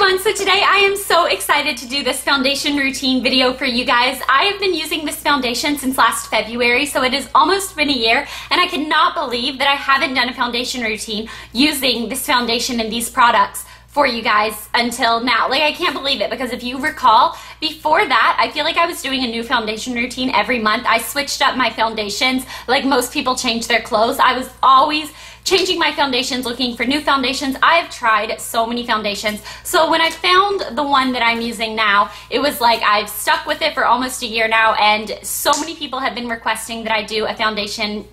everyone, so today I am so excited to do this foundation routine video for you guys. I have been using this foundation since last February, so it has almost been a year, and I cannot believe that I haven't done a foundation routine using this foundation and these products for you guys until now. Like, I can't believe it, because if you recall, before that, I feel like I was doing a new foundation routine every month. I switched up my foundations like most people change their clothes. I was always changing my foundations, looking for new foundations. I've tried so many foundations. So when I found the one that I'm using now, it was like I've stuck with it for almost a year now, and so many people have been requesting that I do a foundation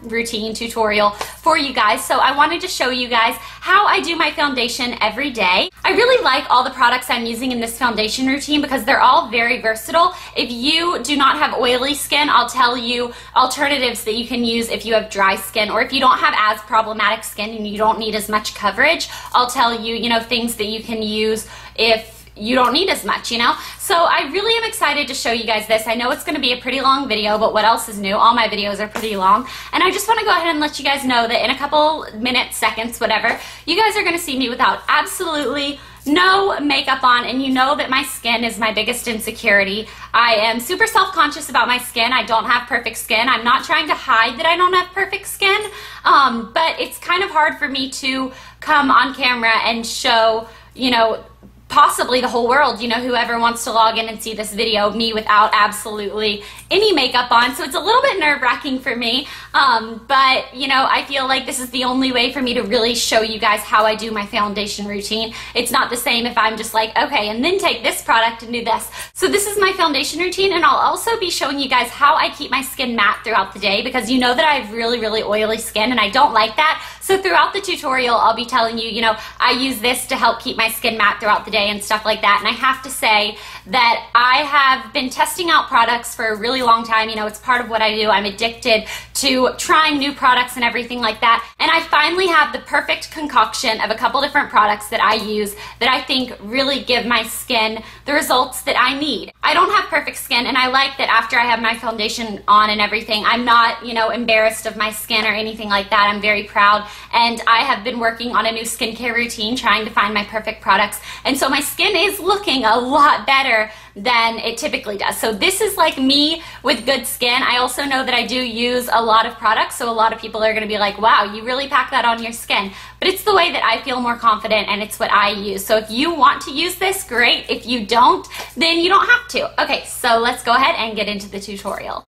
routine tutorial for you guys. So I wanted to show you guys how I do my foundation every day. I really like all the products I'm using in this foundation routine because they're all very versatile. If you do not have oily skin, I'll tell you alternatives that you can use if you have dry skin, or if you don't have as problematic skin and you don't need as much coverage, I'll tell you, things that you can use if you don't need as much, So I really am excited to show you guys this. I know it's going to be a pretty long video, but what else is new? All my videos are pretty long. And I just want to go ahead and let you guys know that in a couple minutes, seconds, whatever, you guys are going to see me without absolutely no makeup on, and you know that my skin is my biggest insecurity. I am super self-conscious about my skin. I don't have perfect skin. I'm not trying to hide that I don't have perfect skin, but it's kind of hard for me to come on camera and show, possibly the whole world, whoever wants to log in and see this video, me without absolutely any makeup on. So it's a little bit nerve-wracking for me, but I feel like this is the only way for me to really show you guys how I do my foundation routine. It's not the same if I'm just like, okay, and then take this product and do this. So this is my foundation routine, and I'll also be showing you guys how I keep my skin matte throughout the day, because you know that I have really, really oily skin, and I don't like that. So throughout the tutorial, I'll be telling you, I use this to help keep my skin matte throughout the day and stuff like that. And I have to say that I have been testing out products for a really long time. It's part of what I do. I'm addicted to trying new products and everything like that. And I finally have the perfect concoction of a couple different products that I use that I think really give my skin the results that I need. I don't have perfect skin, and I like that after I have my foundation on and everything, I'm not, embarrassed of my skin or anything like that. I'm very proud, and I have been working on a new skincare routine, trying to find my perfect products, and so my skin is looking a lot better than it typically does. So this is like me with good skin. I also know that I do use a lot of products, so a lot of people are going to be like, wow, you really pack that on your skin. But it's the way that I feel more confident, and it's what I use. So if you want to use this, great. If you don't, then you don't have to. Okay, so let's go ahead and get into the tutorial.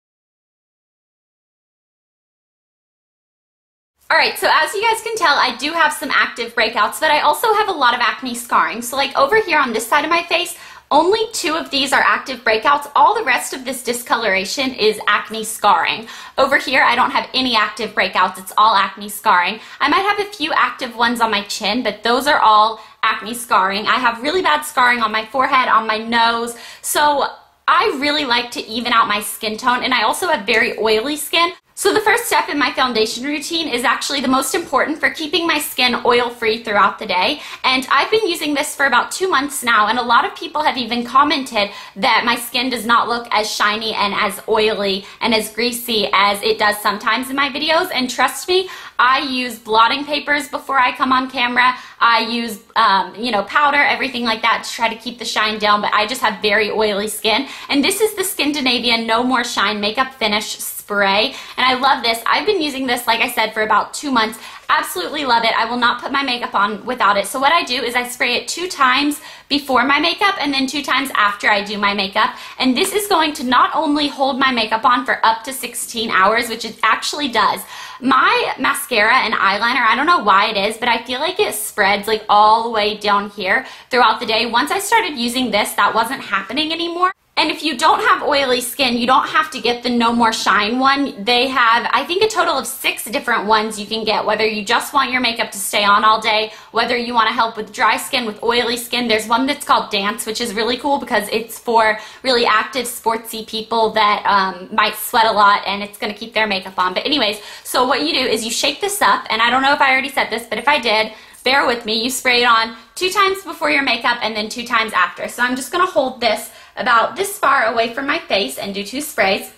Alright, so as you guys can tell, I do have some active breakouts, but I also have a lot of acne scarring. So like over here on this side of my face, only 2 of these are active breakouts. All the rest of this discoloration is acne scarring. Over here, I don't have any active breakouts. It's all acne scarring. I might have a few active ones on my chin, but those are all acne scarring. I have really bad scarring on my forehead, on my nose. So I really like to even out my skin tone, and I also have very oily skin. So the first step in my foundation routine is actually the most important for keeping my skin oil-free throughout the day. And I've been using this for about 2 months now, and a lot of people have even commented that my skin does not look as shiny and as oily and as greasy as it does sometimes in my videos. And trust me, I use blotting papers before I come on camera. I use, powder, everything like that to try to keep the shine down, but I just have very oily skin. And this is the Skindinavian No More Shine Makeup Finish Spray, and I love this. I've been using this, like I said, for about 2 months. Absolutely love it. I will not put my makeup on without it. So what I do is I spray it 2 times before my makeup and then 2 times after I do my makeup. And this is going to not only hold my makeup on for up to 16 hours, which it actually does. My mascara and eyeliner, I don't know why it is, but I feel like it spreads like all the way down here throughout the day. Once I started using this, that wasn't happening anymore. And if you don't have oily skin, you don't have to get the No More Shine one. They have, I think, a total of 6 different ones you can get, whether you just want your makeup to stay on all day, whether you want to help with dry skin, with oily skin. There's one that's called Dance, which is really cool because it's for really active, sportsy people that might sweat a lot, and it's going to keep their makeup on. But anyways, so what you do is you shake this up, and I don't know if I already said this, but if I did, bear with me. You spray it on 2 times before your makeup and then 2 times after. So I'm just going to hold this about this far away from my face and do 2 sprays.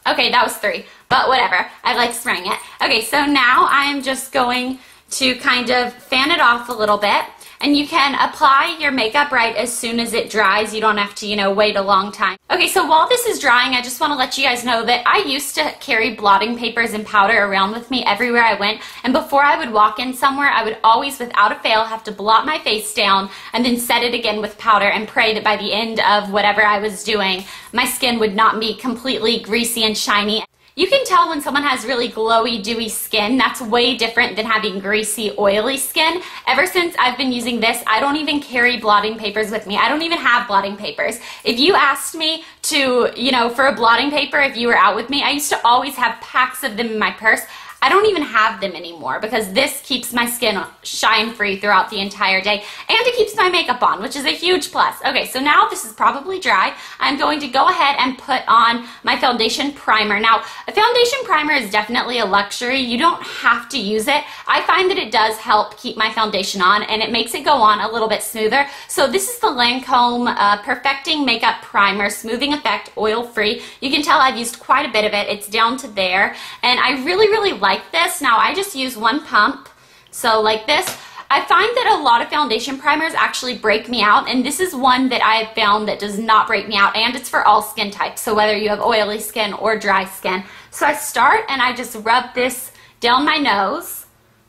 Okay, that was 3, but whatever. I like spraying it. Okay, so now I'm just going to kind of fan it off a little bit. and you can apply your makeup right as soon as it dries. You don't have to, you know, wait a long time. Okay, so while this is drying, I just want to let you guys know that I used to carry blotting papers and powder around with me everywhere I went, and before I would walk in somewhere, I would always, without a fail, have to blot my face down and then set it again with powder and pray that by the end of whatever I was doing, my skin would not be completely greasy and shiny. You can tell when someone has really glowy, dewy skin. That's way different than having greasy, oily skin. Ever since I've been using this, I don't even carry blotting papers with me. I don't even have blotting papers. If you asked me to, you know, for a blotting paper, if you were out with me, I used to always have packs of them in my purse. I don't even have them anymore because this keeps my skin shine-free throughout the entire day, and it keeps my makeup on, which is a huge plus. Okay, so now this is probably dry. I'm going to go ahead and put on my foundation primer. Now, a foundation primer is definitely a luxury. You don't have to use it. I find that it does help keep my foundation on, and it makes it go on a little bit smoother. So this is the Lancome Perfecting Makeup Primer, Smoothing Effect, Oil-Free. You can tell I've used quite a bit of it. It's down to there, and I really like this. Now I just use one pump, so like this. I find that a lot of foundation primers actually break me out, and this is one that I have found that does not break me out, and it's for all skin types, so whether you have oily skin or dry skin. So I start and I just rub this down my nose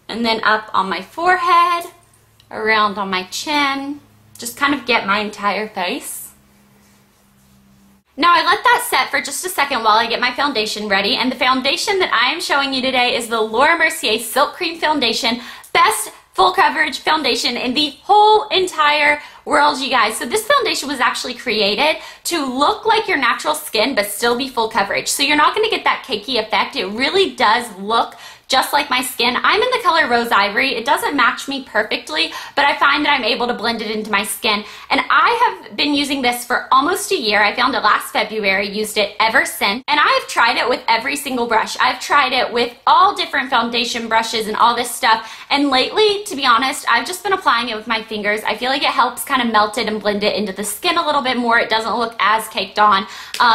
and then up on my forehead, around on my chin, just kind of get my entire face. Now I let that set for just a second while I get my foundation ready, and the foundation that I am showing you today is the Mercier Silk Cream Foundation. Best full coverage foundation in the whole entire world, you guys. So this foundation was actually created to look like your natural skin but still be full coverage. So you're not going to get that cakey effect. It really does look just like my skin. I'm in the color Rose Ivory. It doesn't match me perfectly, but I find that I'm able to blend it into my skin. And I have been using this for almost a year. I found it last February, used it ever since. And I have tried it with every single brush. I've tried it with all different foundation brushes and all this stuff. And lately, to be honest, I've just been applying it with my fingers. I feel like it helps kind of melt it and blend it into the skin a little bit more. It doesn't look as caked on.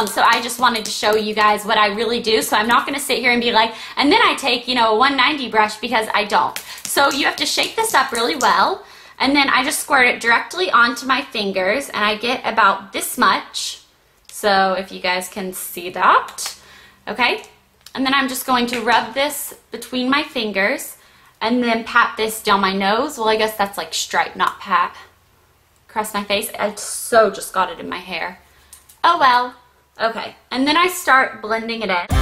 So I just wanted to show you guys what I really do. So I'm not going to sit here and be like, and then I take, you know, a 190 brush, because I don't. So you have to shake this up really well, and then I just squirt it directly onto my fingers, and I get about this much. So if you guys can see that, okay? And then I'm just going to rub this between my fingers and then pat this down my nose. Well, I guess that's like stripe, not pat. Across my face. I so just got it in my hair. Oh well. Okay. And then I start blending it in.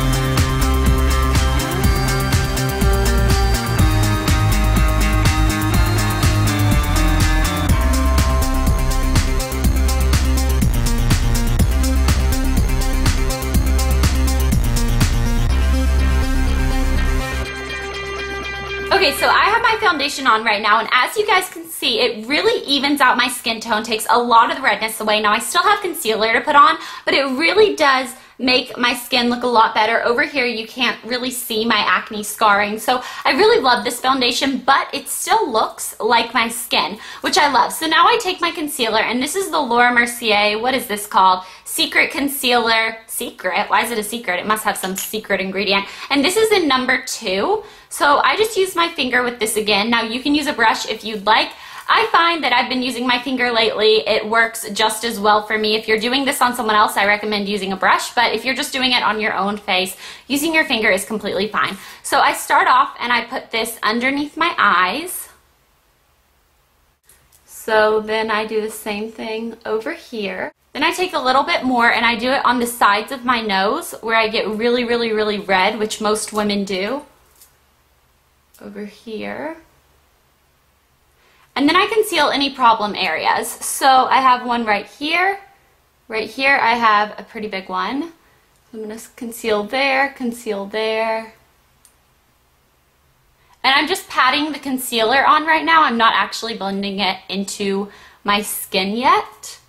Okay, so I have my foundation on right now, and as you guys can see, it really evens out my skin tone, takes a lot of the redness away. Now, I still have concealer to put on, but it really does make my skin look a lot better. Over here, you can't really see my acne scarring, so I really love this foundation, but it still looks like my skin, which I love. So now I take my concealer, and this is the Mercier, what is this called? Secret Concealer. Secret? Why is it a secret? It must have some secret ingredient. And this is in number 2. So I just use my finger with this again. Now you can use a brush if you'd like. I find that I've been using my finger lately. It works just as well for me. If you're doing this on someone else, I recommend using a brush, but if you're just doing it on your own face, using your finger is completely fine. So I start off and I put this underneath my eyes. So then I do the same thing over here. Then I take a little bit more and I do it on the sides of my nose where I get really red, which most women do. Over here. And then I conceal any problem areas. So I have one right here. Right here I have a pretty big one. I'm going to conceal there, conceal there. And I'm just patting the concealer on right now. I'm not actually blending it into my skin yet.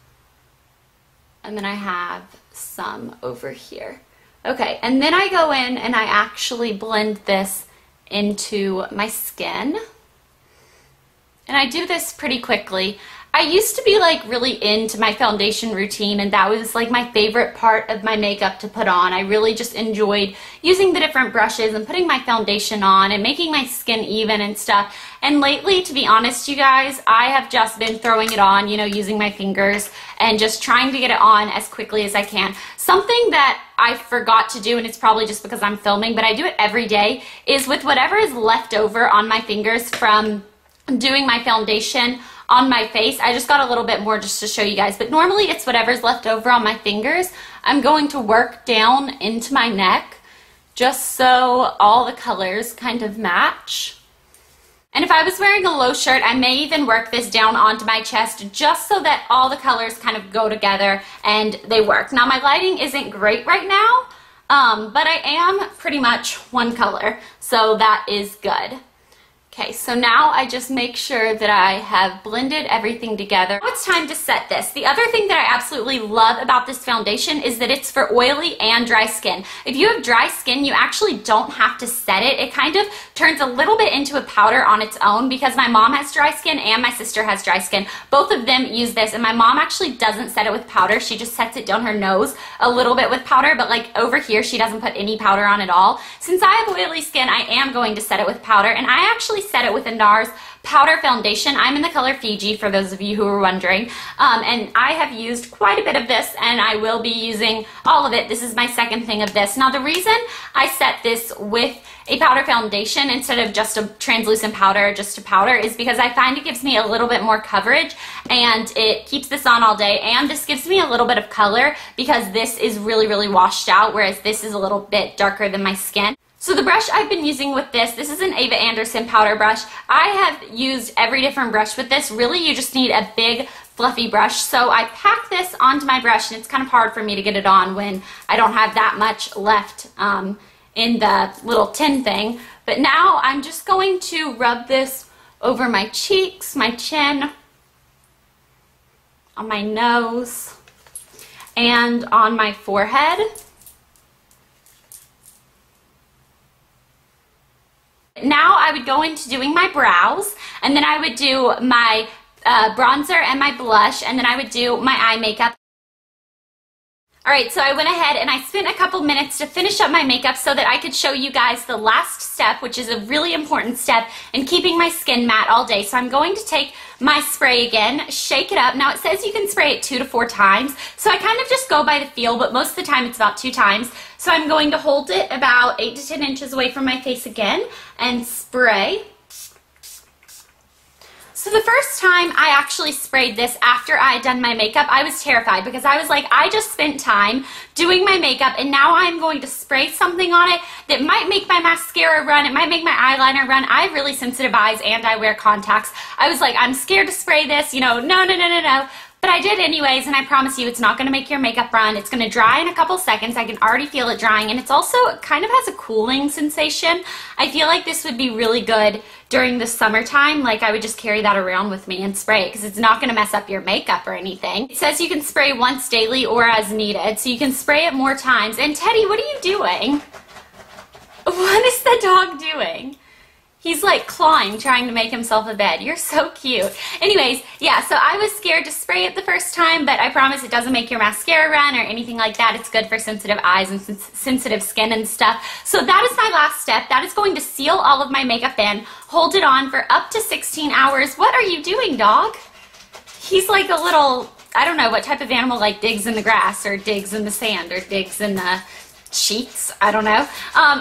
And then I have some over here. Okay, and then I go in and I actually blend this into my skin. And I do this pretty quickly. I used to be like really into my foundation routine, and that was like my favorite part of my makeup to put on. I really just enjoyed using the different brushes and putting my foundation on and making my skin even and stuff. And lately, to be honest, you guys, I have just been throwing it on, you know, using my fingers and just trying to get it on as quickly as I can. Something that I forgot to do, and it's probably just because I'm filming, but I do it every day, is with whatever is left over on my fingers from doing my foundation on my face. I just got a little bit more just to show you guys, but normally it's whatever's left over on my fingers. I'm going to work down into my neck just so all the colors kind of match. And if I was wearing a low shirt, I may even work this down onto my chest just so that all the colors kind of go together and they work. Now my lighting isn't great right now, but I am pretty much one color, so that is good. Okay, so now I just make sure that I have blended everything together. Now it's time to set this. The other thing that I absolutely love about this foundation is that it's for oily and dry skin. If you have dry skin, you actually don't have to set it. It kind of turns a little bit into a powder on its own, because my mom has dry skin and my sister has dry skin. Both of them use this, and my mom actually doesn't set it with powder. She just sets it down her nose a little bit with powder, but like over here, she doesn't put any powder on at all. Since I have oily skin, I am going to set it with powder, and I actually set it with a Nars powder foundation. I'm in the color Fiji, for those of you who are wondering, and I have used quite a bit of this, and I will be using all of it. This is my second thing of this. Now the reason I set this with a powder foundation instead of just a translucent powder, just a powder, is because I find it gives me a little bit more coverage, and it keeps this on all day, and this gives me a little bit of color because this is really, really washed out, whereas this is a little bit darker than my skin. So the brush I've been using with this is an Ava Anderson powder brush. I have used every different brush with this. Really, you just need a big fluffy brush. So I pack this onto my brush, and it's kind of hard for me to get it on when I don't have that much left in the little tin thing. But now I'm just going to rub this over my cheeks, my chin, on my nose, and on my forehead. Now I would go into doing my brows, and then I would do my bronzer and my blush, and then I would do my eye makeup. Alright, so I went ahead and I spent a couple minutes to finish up my makeup so that I could show you guys the last step, which is a really important step in keeping my skin matte all day. So I'm going to take my spray again, shake it up. Now it says you can spray it 2 to 4 times, so I kind of just go by the feel, but most of the time it's about 2 times. So I'm going to hold it about 8 to 10 inches away from my face again and spray. So the first time I actually sprayed this after I had done my makeup, I was terrified because I was like, I just spent time doing my makeup and now I'm going to spray something on it that might make my mascara run, it might make my eyeliner run. I have really sensitive eyes and I wear contacts. I was like, I'm scared to spray this, you know, no. But I did anyways, and I promise you it's not going to make your makeup run. It's going to dry in a couple seconds. I can already feel it drying, and it's also kind of has a cooling sensation. I feel like this would be really good during the summertime. Like I would just carry that around with me and spray it because it's not going to mess up your makeup or anything. It says you can spray once daily or as needed, so you can spray it more times. And Teddy, what are you doing? What is the dog doing? He's like clawing, trying to make himself a bed. You're so cute. Anyways, yeah, so I was scared to spray it the first time, but I promise it doesn't make your mascara run or anything like that. It's good for sensitive eyes and sensitive skin and stuff. So that is my last step. That is going to seal all of my makeup in, hold it on for up to 16 hours. What are you doing, dog? He's like a little, I don't know what type of animal, like digs in the grass or digs in the sand or digs in the sheets. I don't know.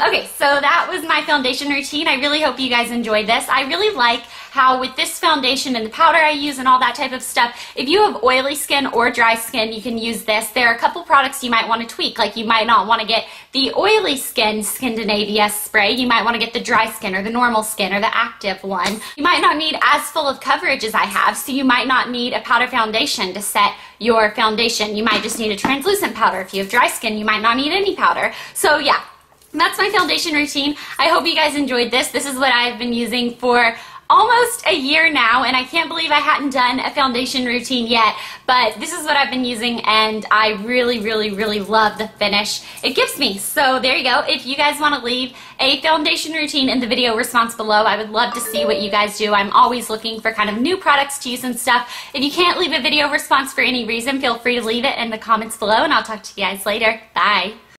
Okay, so that was my foundation routine. I really hope you guys enjoyed this. I really like how with this foundation and the powder I use and all that type of stuff, if you have oily skin or dry skin, you can use this. There are a couple products you might want to tweak. Like you might not want to get the oily skin Skindinavius spray. You might want to get the dry skin or the normal skin or the active one. You might not need as full of coverage as I have, so you might not need a powder foundation to set your foundation. You might just need a translucent powder. If you have dry skin, you might not need any powder. So yeah, that's my foundation routine. I hope you guys enjoyed this. This is what I've been using for almost a year now, and I can't believe I hadn't done a foundation routine yet, but this is what I've been using, and I really, really, really love the finish it gives me. So there you go. If you guys want to leave a foundation routine in the video response below, I would love to see what you guys do. I'm always looking for kind of new products to use and stuff. If you can't leave a video response for any reason, feel free to leave it in the comments below, and I'll talk to you guys later. Bye.